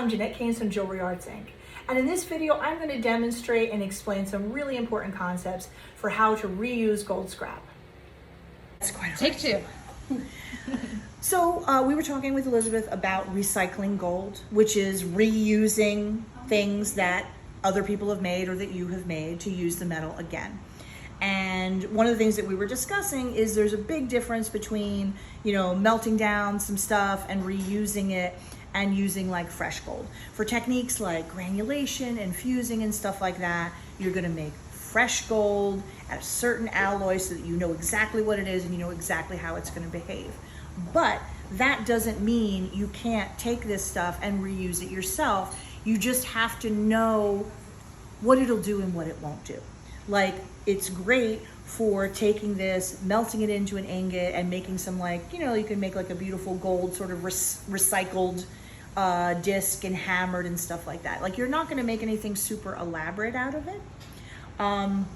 I'm Jeanette Keynes from Jewelry Arts Inc. And in this video, I'm going to demonstrate and explain some really important concepts for how to reuse gold scrap. That's quite Take two. So we were talking with Elizabeth about recycling gold, which is reusing things that other people have made or that you have made to use the metal again. And one of the things that we were discussing is there's a big difference between, melting down some stuff and reusing it and using like fresh gold. For techniques like granulation and fusing and stuff like that, you're gonna make fresh gold at a certain alloy so that you know exactly what it is and you know exactly how it's gonna behave. But that doesn't mean you can't take this stuff and reuse it yourself. You just have to know what it'll do and what it won't do. Like, it's great for taking this, melting it into an ingot and making some you can make like a beautiful gold sort of recycled disc and hammered and stuff like that. Like, you're not gonna make anything super elaborate out of it,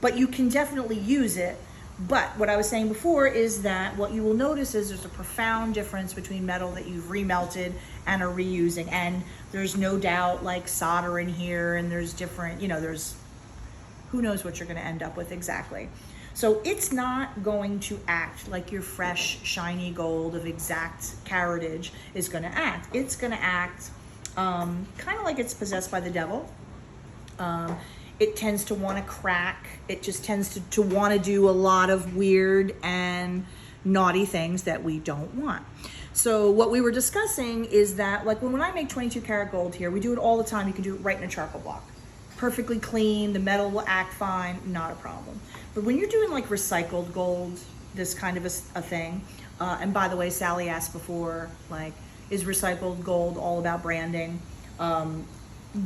but you can definitely use it. But what I was saying before is that what you will notice is there's a profound difference between metal that you've remelted and are reusing. And there's no doubt like solder in here, and there's different, there's who knows what you're gonna end up with exactly. So it's not going to act like your fresh, shiny gold of exact caratage is gonna act. It's gonna act kind of like it's possessed by the devil. It tends to want to crack. It just tends to want to do a lot of weird and naughty things that we don't want. So what we were discussing is that like when I make 22 karat gold here, we do it all the time. You can do it right in a charcoal block. Perfectly clean, the metal will act fine, not a problem. But when you're doing like recycled gold, this kind of a thing, and by the way, Sally asked before, like, is recycled gold all about branding?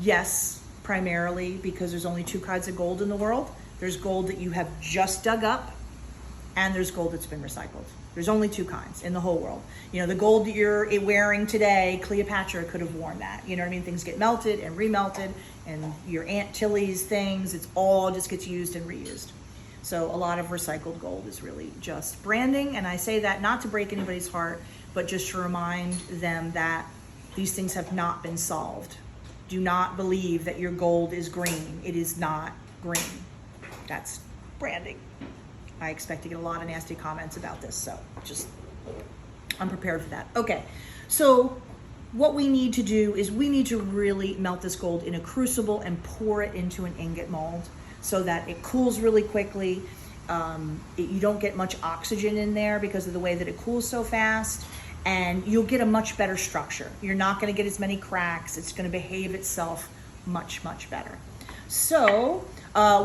Yes, primarily, because there's only two kinds of gold in the world. There's gold that you have just dug up, and there's gold that's been recycled. There's only two kinds in the whole world. The gold that you're wearing today, Cleopatra could have worn that. You know what I mean? Things get melted and remelted, and your Aunt Tilly's things, it's all just gets used and reused. So a lot of recycled gold is really just branding. And I say that not to break anybody's heart, but just to remind them that these things have not been solved. Do not believe that your gold is green. It is not green. That's branding. I expect to get a lot of nasty comments about this, so I'm prepared for that. Okay, so what we need to do is we need to really melt this gold in a crucible and pour it into an ingot mold so that it cools really quickly. You don't get much oxygen in there because of the way that it cools so fast, and you'll get a much better structure. You're not gonna get as many cracks. It's gonna behave itself much, much better. So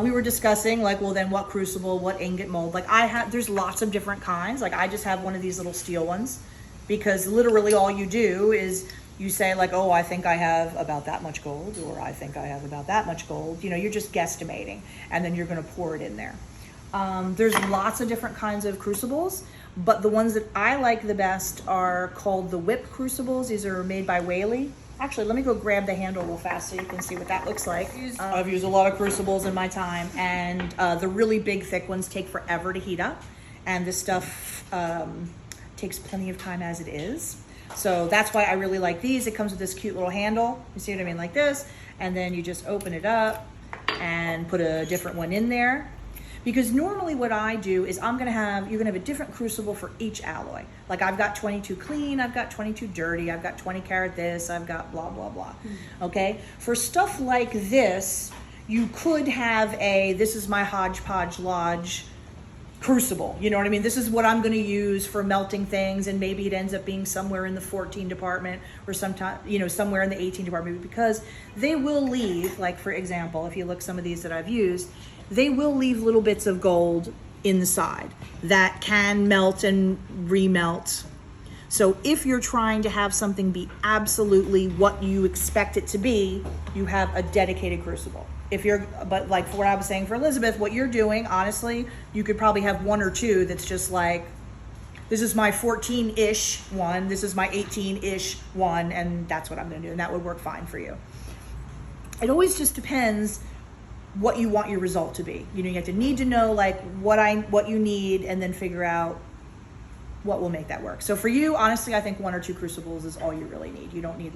we were discussing well then what crucible, what ingot mold. There's lots of different kinds. I just have one of these little steel ones because literally all you do is you say oh, I think I have about that much gold, or I think I have about that much gold. You're just guesstimating, and then you're gonna pour it in there. There's lots of different kinds of crucibles, but the ones that I like the best are called the whip crucibles. These are made by Whaley. Actually, let me go grab the handle real fast so you can see what that looks like. I've used a lot of crucibles in my time, and the really big thick ones take forever to heat up, and this stuff takes plenty of time as it is. So that's why I really like these. It comes with this cute little handle. You see what I mean? Like this, and then you just open it up and put a different one in there. Because normally what I do is you're gonna have a different crucible for each alloy. Like I've got 22 clean, I've got 22 dirty, I've got 20 karat this, I've got blah, blah, blah. Okay? For stuff like this, you could have this is my hodgepodge lodge crucible. You know what I mean? This is what I'm gonna use for melting things, and maybe it ends up being somewhere in the 14 department or somewhere in the 18 department, because they will leave, for example, if you look some of these that I've used, they will leave little bits of gold in the side that can melt and remelt. So if you're trying to have something be absolutely what you expect it to be, you have a dedicated crucible. But for what I was saying for Elizabeth, what you're doing, honestly, you could probably have one or two that's just this is my 14-ish one, this is my 18-ish one, and that's what I'm gonna do, and that would work fine for you. It always just depends what you want your result to be. You have to need to know what you need, and then figure out what will make that work. So for you, honestly, I think one or two crucibles is all you really need. You don't need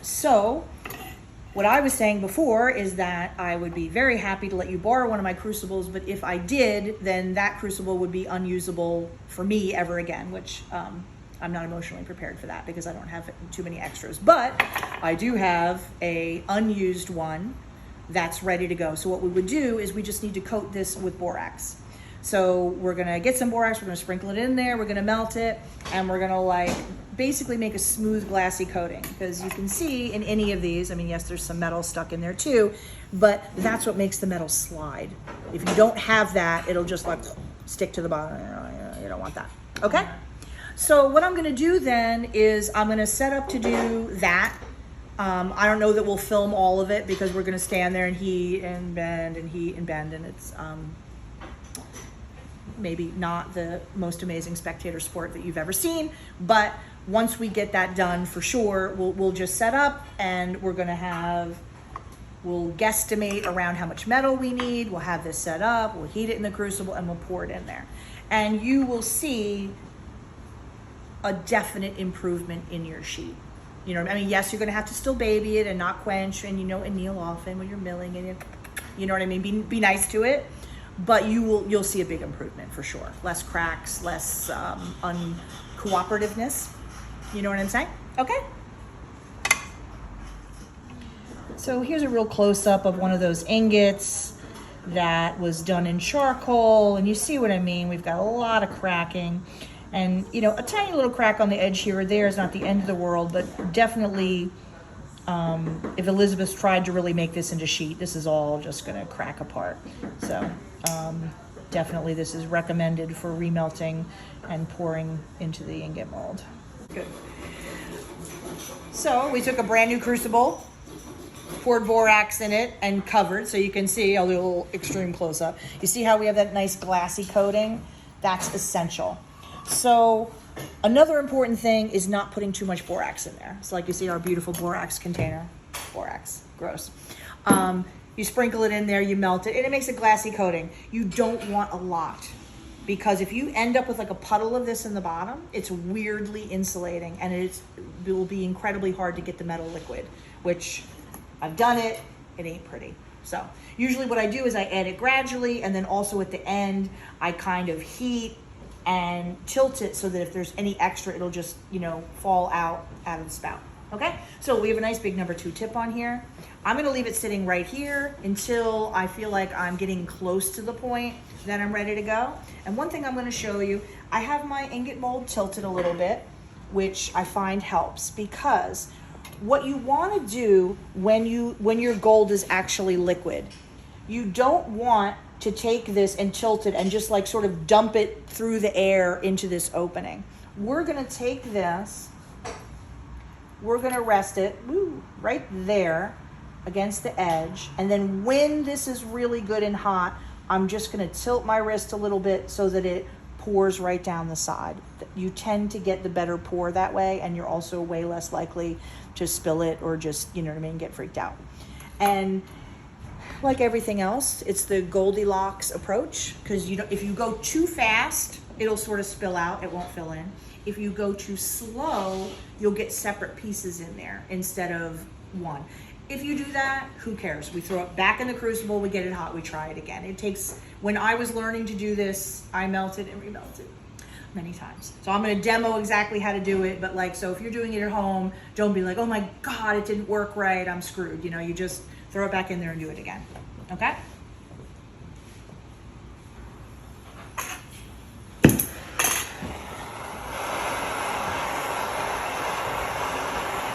So what I was saying before is that I would be very happy to let you borrow one of my crucibles, but if I did, then that crucible would be unusable for me ever again, which I'm not emotionally prepared for that because I don't have too many extras. But I do have a unused one that's ready to go. So what we would do is we just need to coat this with borax. So we're gonna get some borax, we're gonna sprinkle it in there, we're gonna melt it, and we're gonna like basically make a smooth glassy coating, because you can see in any of these, I mean, yes, there's some metal stuck in there too, but that's what makes the metal slide. If you don't have that, it'll just like stick to the bottom. You don't want that, okay? So what I'm gonna do then is I'm gonna set up to do that. I don't know that we'll film all of it because we're gonna stand there and heat and bend and heat and bend, and it's maybe not the most amazing spectator sport that you've ever seen, but once we get that done, for sure, we'll just set up, and we'll guesstimate around how much metal we need. We'll have this set up, we'll heat it in the crucible, and we'll pour it in there. And you will see a definite improvement in your sheet. You know what I mean? Yes, you're gonna have to still baby it and not quench, and and kneel often when you're milling, and you know what I mean? Be nice to it. But you'll see a big improvement for sure. Less cracks, less uncooperativeness. You know what I'm saying? Okay. So here's a real close-up of one of those ingots that was done in charcoal, and you see what I mean. We've got a lot of cracking, and a tiny little crack on the edge here or there is not the end of the world, but definitely if Elizabeth tried to really make this into sheet, this is all just gonna crack apart. So definitely this is recommended for remelting and pouring into the ingot mold. Good. So we took a brand new crucible, poured borax in it, and covered, so you can see. I'll do a little extreme close up. You see how we have that nice glassy coating? That's essential. So another important thing is not putting too much borax in there. So like you see our beautiful borax container. Borax, gross. You sprinkle it in there, you melt it, and it makes a glassy coating. You don't want a lot, because if you end up with like a puddle of this in the bottom, it's weirdly insulating, and it will be incredibly hard to get the metal liquid, which I've done it, it ain't pretty. So usually what I do is I add it gradually, and then also at the end, I kind of heat and tilt it so that if there's any extra, it'll just, fall out of the spout. Okay, so we have a nice big number 2 tip on here. I'm gonna leave it sitting right here until I feel like I'm getting close to the point that I'm ready to go. And one thing I'm gonna show you, I have my ingot mold tilted a little bit, which I find helps, because what you wanna do when your gold is actually liquid, you don't want to take this and tilt it and just like sort of dump it through the air into this opening. We're gonna take this, we're gonna rest it right there against the edge, and then when this is really good and hot, I'm just gonna tilt my wrist a little bit so that it pours right down the side. You tend to get the better pour that way, and you're also way less likely to spill it or just, get freaked out. And like everything else, it's the Goldilocks approach, because if you go too fast, it'll sort of spill out, it won't fill in. If you go too slow, you'll get separate pieces in there instead of one. If you do that, who cares? We throw it back in the crucible, we get it hot, we try it again. When I was learning to do this, I melted and remelted many times. So I'm gonna demo exactly how to do it, but so if you're doing it at home, don't be like, oh my God, it didn't work right, I'm screwed. You just throw it back in there and do it again, okay?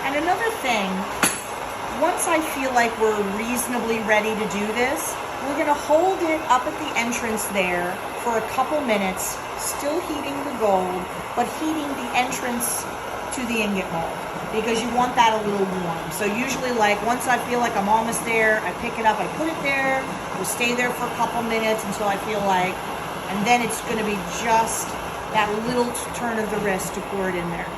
And another thing, once I feel like we're reasonably ready to do this, we're gonna hold it up at the entrance there for a couple minutes, still heating the gold, but heating the entrance to the ingot mold, because you want that a little warm. So usually once I feel like I'm almost there, I pick it up, I put it there, we'll stay there for a couple minutes until I feel like, and then it's gonna be just that little turn of the wrist to pour it in there.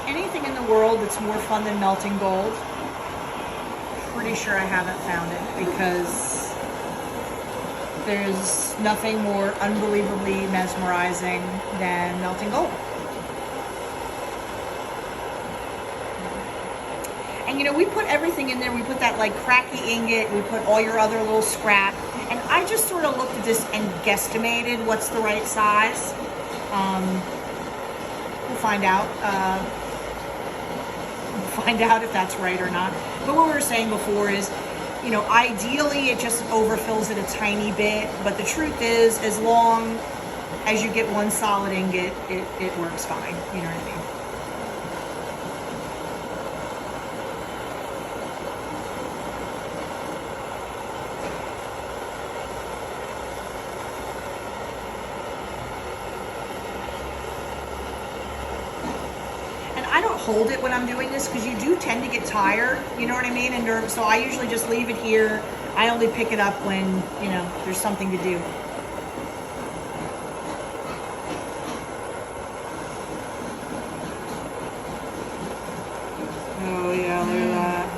Anything in the world that's more fun than melting gold, pretty sure I haven't found it, because there's nothing more unbelievably mesmerizing than melting gold. And you know, we put everything in there. We put that like cracky ingot, we put all your other little scrap. And I just sort of looked at this and guesstimated what's the right size. We'll find out. Find out if that's right or not. But what we were saying before is, you know, ideally it just overfills it a tiny bit. But the truth is, as long as you get one solid ingot, it works fine. You know what I mean? I don't hold it when I'm doing this because you do tend to get tired, you know what I mean? And so I usually just leave it here. I only pick it up when, you know, there's something to do. Oh yeah, look at that.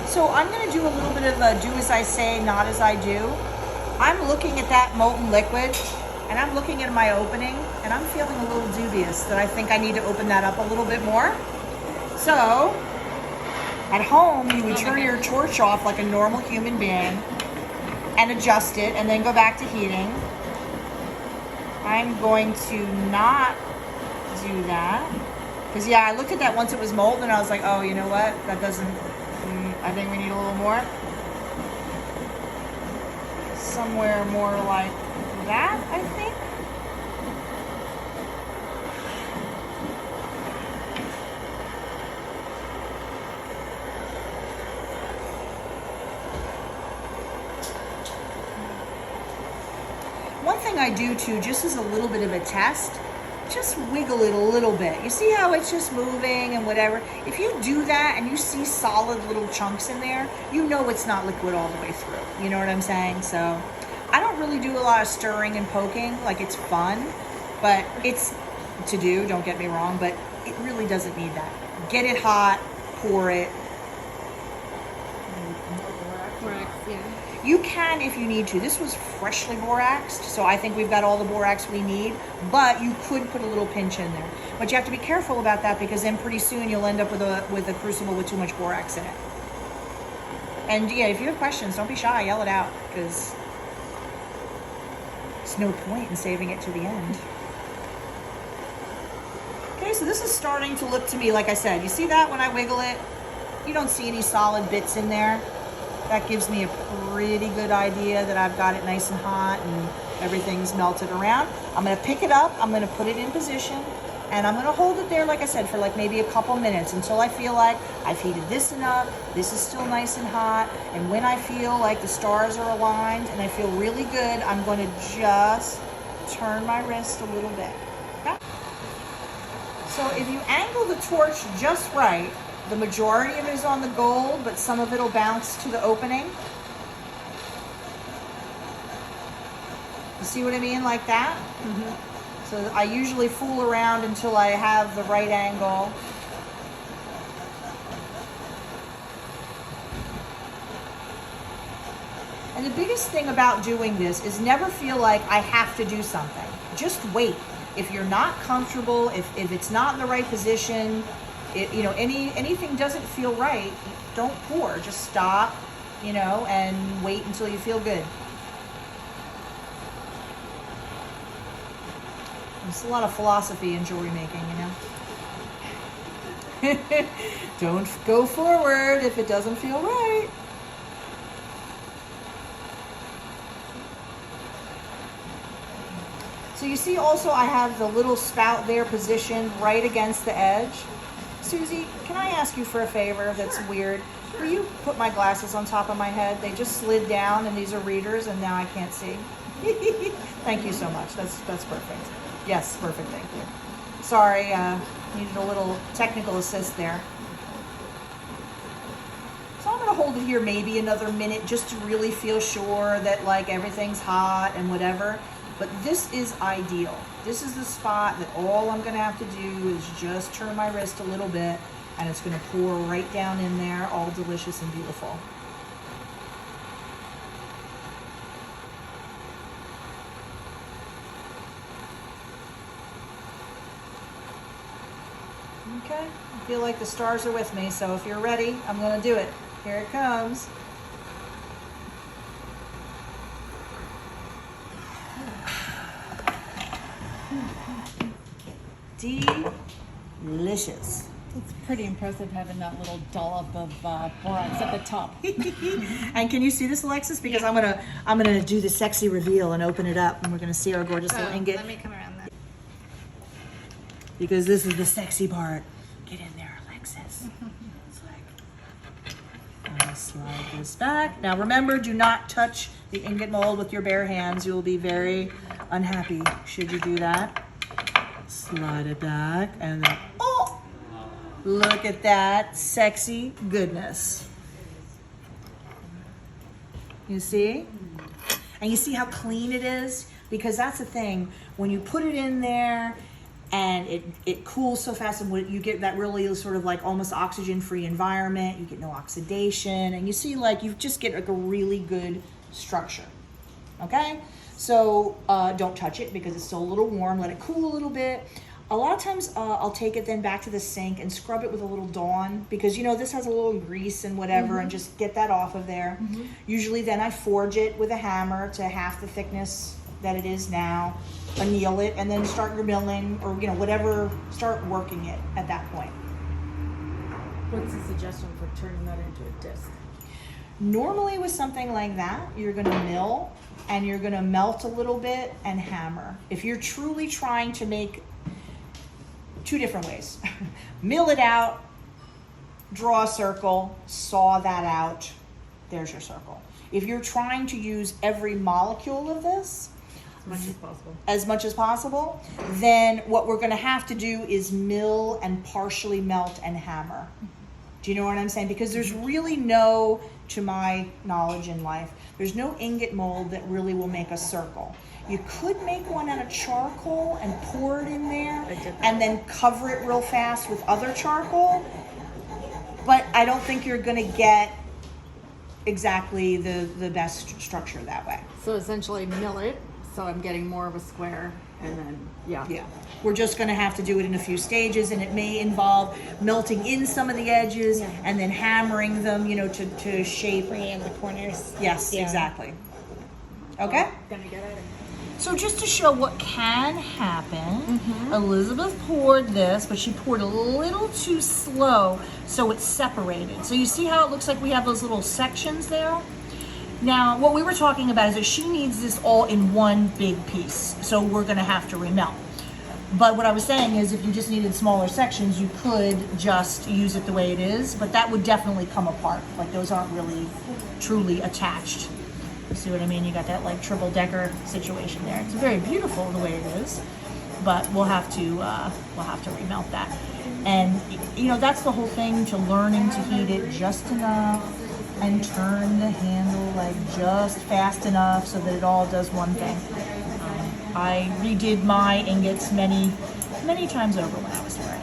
So I'm going to do a little bit of a do as I say, not as I do. I'm looking at that molten liquid and I'm looking at my opening and I'm feeling a little dubious that I think I need to open that up a little bit more. So at home, you would turn your torch off like a normal human being and adjust it and then go back to heating. I'm going to not do that because yeah, I looked at that once it was molten and I was like, oh, you know what? That doesn't... I think we need a little more. Somewhere more like that, I think. One thing I do too, just as a little bit of a test, just wiggle it a little bit. You see how it's just moving and whatever? If you do that and you see solid little chunks in there, you know it's not liquid all the way through. You know what I'm saying? So I don't really do a lot of stirring and poking. Like, it's fun, but it's to do, don't get me wrong, but it really doesn't need that. Get it hot, pour it. Borax, yeah. You can if you need to. This was freshly boraxed, so I think we've got all the borax we need, but you could put a little pinch in there. But you have to be careful about that because then pretty soon you'll end up with a crucible with too much borax in it. And yeah, if you have questions, don't be shy, yell it out, because there's no point in saving it to the end. Okay, so this is starting to look to me, like I said, you see that when I wiggle it? You don't see any solid bits in there. That gives me a pretty good idea that I've got it nice and hot and everything's melted around. I'm gonna pick it up, I'm gonna put it in position, and I'm gonna hold it there, like I said, for like maybe a couple minutes until I feel like I've heated this enough, this is still nice and hot, and when I feel like the stars are aligned and I feel really good, I'm gonna just turn my wrist a little bit, okay? So if you angle the torch just right, the majority of it is on the gold, but some of it will bounce to the opening. You see what I mean, like that? Mm-hmm. So I usually fool around until I have the right angle. And the biggest thing about doing this is never feel like I have to do something. Just wait. If you're not comfortable, if it's not in the right position, you know, anything doesn't feel right, don't pour. Just stop, you know, and wait until you feel good. There's a lot of philosophy in jewelry making, you know. Don't go forward if it doesn't feel right. So you see also I have the little spout there positioned right against the edge. Susie, can I ask you for a favor that's weird? Will you put my glasses on top of my head? They just slid down and these are readers and now I can't see. Thank you so much. That's perfect. Yes, perfect, thank you. Sorry, needed a little technical assist there. So I'm gonna hold it here maybe another minute just to really feel sure that like everything's hot and whatever. But this is ideal. This is the spot that all I'm gonna have to do is just turn my wrist a little bit and it's gonna pour right down in there, all delicious and beautiful. Okay, I feel like the stars are with me, so if you're ready, I'm gonna do it. Here it comes. Delicious. It's pretty impressive having that little dollop of borax at the top. And can you see this, Alexis? Because I'm gonna do the sexy reveal and open it up, and we're gonna see our gorgeous little ingot. Let me come around that. Because this is the sexy part. Get in there, Alexis. It's like, I'll slide this back. Now remember, do not touch the ingot mold with your bare hands. You will be very unhappy should you do that. Slide it back, and then, oh, look at that sexy goodness. You see? And you see how clean it is? Because that's the thing, when you put it in there and it cools so fast, and you get that really sort of like almost oxygen-free environment, you get no oxidation, and you see like you just get like a really good structure, okay? So don't touch it because it's still a little warm. Let it cool a little bit. A lot of times I'll take it then back to the sink and scrub it with a little Dawn because, you know, this has a little grease and whatever, and just get that off of there. Usually then I forge it with a hammer to half the thickness that it is now, anneal it, and then start your milling or, you know, whatever, start working it at that point. What's the suggestion for turning that into a disc? Normally with something like that, you're gonna mill and you're gonna melt a little bit and hammer. If you're truly trying to make two different ways, mill it out, draw a circle, saw that out, there's your circle. If you're trying to use every molecule of this, as much as possible, then what we're gonna have to do is mill and partially melt and hammer. Do you know what I'm saying? Because there's really no, to my knowledge in life, there's no ingot mold that really will make a circle. You could make one out of charcoal and pour it in there and then cover it real fast with other charcoal, but I don't think you're gonna get exactly the best structure that way. So essentially mill it, so I'm getting more of a square, and then, Yeah, we're just gonna have to do it in a few stages, and it may involve melting in some of the edges and then hammering them, you know, to shape. bringing in the corners. Yes, Yeah. exactly. Okay? Gonna get at it. So just to show what can happen, Elizabeth poured this, but she poured a little too slow, so it's separated. So you see how it looks like we have those little sections there? Now, what we were talking about is that she needs this all in one big piece, so we're gonna have to remelt. But what I was saying is if you just needed smaller sections, you could just use it the way it is, but that would definitely come apart. Like those aren't really truly attached. You see what I mean? You got that like triple decker situation there. It's very beautiful the way it is, but we'll have to remelt that. And you know, that's the whole thing to learning to heat it just enough and turn the handle like just fast enough so that it all does one thing. I redid my ingots many times over when I was here.